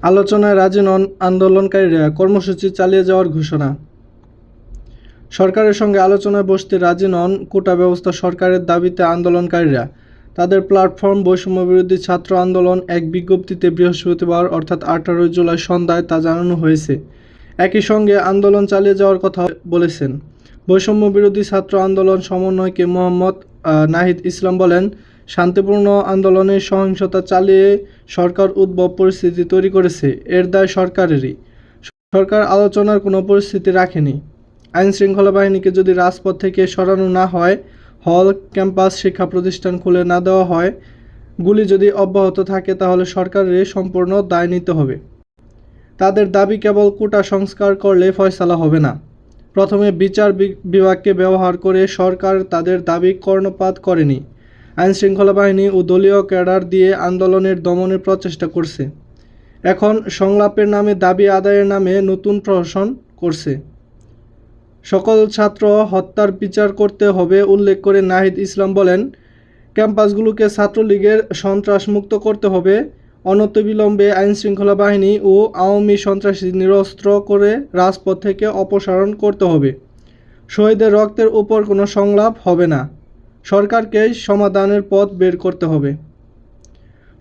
আলোচনায় রাজি নন আন্দোলনকারীরা, কর্মসূচি চালিয়ে যাওয়ার ঘোষণা। সরকারের সঙ্গে আলোচনায় বসতে রাজি নন কোটা ব্যবস্থা সরকারের দাবিতে আন্দোলনকারীরা। তাদের প্ল্যাটফর্ম বৈষম্যবিরোধী ছাত্র আন্দোলন এক বিজ্ঞপ্তিতে বৃহস্পতিবার অর্থাৎ 18 জুলাই সন্ধ্যায় তা জানানো হয়েছে। একই সঙ্গে আন্দোলন চালিয়ে যাওয়ার কথা বলেছেন। বৈষম্যবিরোধী ছাত্র আন্দোলন সমন্বয়কে মোহাম্মদ নাহিদ ইসলাম বলেন, শান্তিপূর্ণ আন্দোলনে সহিংসতা চালিয়ে সরকার উদ্ভব পরিস্থিতি তৈরি করেছে, এর দায় সরকারেরই। সরকার আলোচনার কোনো পরিস্থিতি রাখেনি। আইনশৃঙ্খলা বাহিনীকে যদি রাজপথ থেকে সরানো না হয়, হল, ক্যাম্পাস, শিক্ষা প্রতিষ্ঠান খুলে না দেওয়া হয়, গুলি যদি অব্যাহত থাকে, তাহলে সরকারের সম্পূর্ণ দায় নিতে হবে। তাদের দাবি কেবল কোটা সংস্কার করলে ফয়সালা হবে না। প্রথমে বিচার বিভাগকে ব্যবহার করে সরকার তাদের দাবি কর্ণপাত করেনি। আইনশৃঙ্খলা বাহিনী ও দলীয় ক্যাডার দিয়ে আন্দোলনের দমনের প্রচেষ্টা করছে। এখন সংলাপের নামে, দাবি আদায়ের নামে নতুন প্রহসন করছে। সকল ছাত্র হত্যার বিচার করতে হবে উল্লেখ করে নাহিদ ইসলাম বলেন, ক্যাম্পাসগুলোকে ছাত্রলীগের সন্ত্রাসমুক্ত করতে হবে। অনতিবিলম্বে আইনশৃঙ্খলা বাহিনী ও আওয়ামী সন্ত্রাসী নিরস্ত্র করে রাজপথ থেকে অপসারণ করতে হবে। শহীদের রক্তের উপর কোনো সংলাপ হবে না। সরকারকে সমাধানের পথ বের করতে হবে।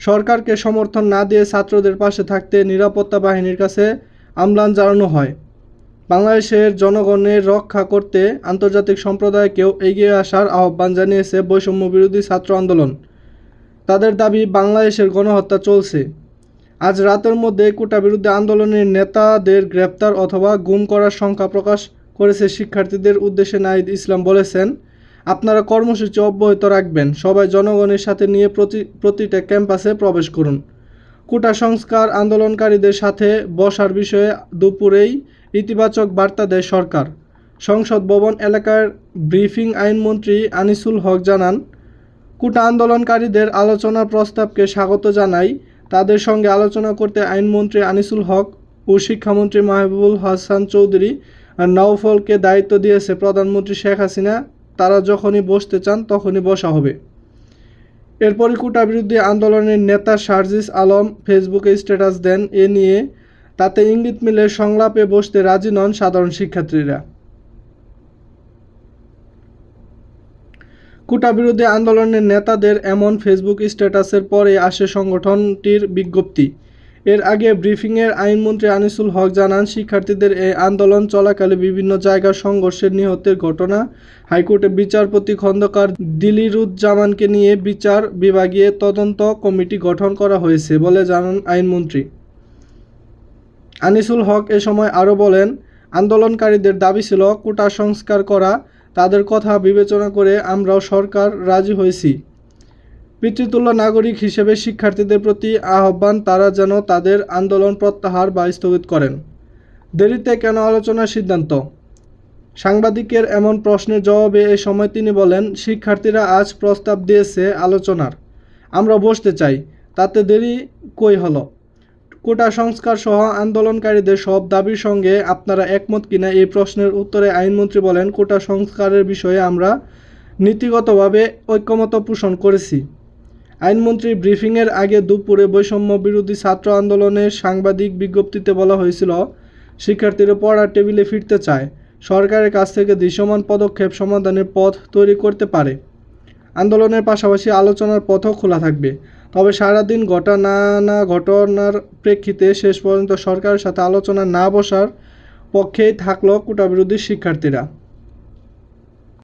সরকারকে সমর্থন না দিয়ে ছাত্রদের পাশে থাকতে নিরাপত্তা বাহিনীর কাছে আহ্বান জানানো হয়। বাংলাদেশের জনগণের রক্ষা করতে আন্তর্জাতিক সম্প্রদায়কেও এগিয়ে আসার আহ্বান জানিয়েছে বৈষম্যবিরোধী ছাত্র আন্দোলন। তাদের দাবি, বাংলাদেশের গণহত্যা চলছে। আজ রাতের মধ্যে কোটা বিরুদ্ধে আন্দোলনের নেতাদের গ্রেপ্তার অথবা গুম করার সংখ্যা প্রকাশ করেছে। শিক্ষার্থীদের উদ্দেশ্যে নাহিদ ইসলাম বলেছেন, আপনারা কর্মসূচি অব্যাহত রাখবেন। সবাই জনগণের সাথে নিয়ে প্রতিটা ক্যাম্পাসে প্রবেশ করুন। কোটা সংস্কার আন্দোলনকারীদের সাথে বসার বিষয়ে দুপুরেই ইতিবাচক বার্তা দেয় সরকার। সংসদ ভবন এলাকার ব্রিফিং আইনমন্ত্রী আনিসুল হক জানান, কোটা আন্দোলনকারীদের আলোচনার প্রস্তাবকে স্বাগত জানাই। তাদের সঙ্গে আলোচনা করতে আইনমন্ত্রী আনিসুল হক ও শিক্ষামন্ত্রী মাহবুবুল হাসান চৌধুরী আর নওফলকে দায়িত্ব দিয়েছে প্রধানমন্ত্রী শেখ হাসিনা। তারা যখনই বসতে চান তখনই বসা হবে। এরপরই কোটা বিরোধী আন্দোলনের নেতা সার্জিস আলম ফেসবুকে স্ট্যাটাস দেন। এ নিয়ে তাতে ইঙ্গিত মিলে সংলাপে বসতে রাজি নন সাধারণ শিক্ষার্থীরা। কোটা বিরোধী আন্দোলনের নেতাদের এমন ফেসবুক স্ট্যাটাসের পরে আসে সংগঠনটির বিজ্ঞপ্তি। এর আগে ব্রিফিংয়ের আইনমন্ত্রী আনিসুল হক জানান, শিক্ষার্থীদের এই আন্দোলন চলাকালে বিভিন্ন জায়গার সংঘর্ষের নিহতের ঘটনা, হাইকোর্টে বিচারপতি খন্দকার দিলিরুজ্জামানকে নিয়ে বিচার বিভাগীয় তদন্ত কমিটি গঠন করা হয়েছে বলে জানান আইনমন্ত্রী আনিসুল হক। এ সময় আরও বলেন, আন্দোলনকারীদের দাবি ছিল কোটা সংস্কার করা। তাদের কথা বিবেচনা করে আমরাও সরকার রাজি হয়েছি। পিতৃতুল্য নাগরিক হিসেবে শিক্ষার্থীদের প্রতি আহ্বান, তারা যেন তাদের আন্দোলন প্রত্যাহার বা স্থগিত করেন। দেরিতে কেন আলোচনার সিদ্ধান্ত? সাংবাদিকের এমন প্রশ্নের জবাবে এ সময় তিনি বলেন, শিক্ষার্থীরা আজ প্রস্তাব দিয়েছে আলোচনার, আমরা বসতে চাই, তাতে দেরি কই হলো? কোটা সংস্কার সহ আন্দোলনকারীদের সব দাবির সঙ্গে আপনারা একমত কিনা এই প্রশ্নের উত্তরে আইনমন্ত্রী বলেন, কোটা সংস্কারের বিষয়ে আমরা নীতিগতভাবে ঐকমত্য পোষণ করেছি। আইনমন্ত্রী ব্রিফিংয়ের আগে দুপুরে বৈষম্য বিরোধী ছাত্র আন্দোলনের সাংবাদিক বিজ্ঞপ্তিতে বলা হয়েছিল, শিক্ষার্থীরা পড়ার টেবিলে ফিরতে চায়। সরকারের কাছ থেকে দৃশ্যমান পদক্ষেপ সমাধানের পথ তৈরি করতে পারে। আন্দোলনের পাশাপাশি আলোচনার পথও খোলা থাকবে। তবে সারাদিন নানা ঘটনার প্রেক্ষিতে শেষ পর্যন্ত সরকারের সাথে আলোচনা না বসার পক্ষেই থাকল কোটা বিরোধী শিক্ষার্থীরা।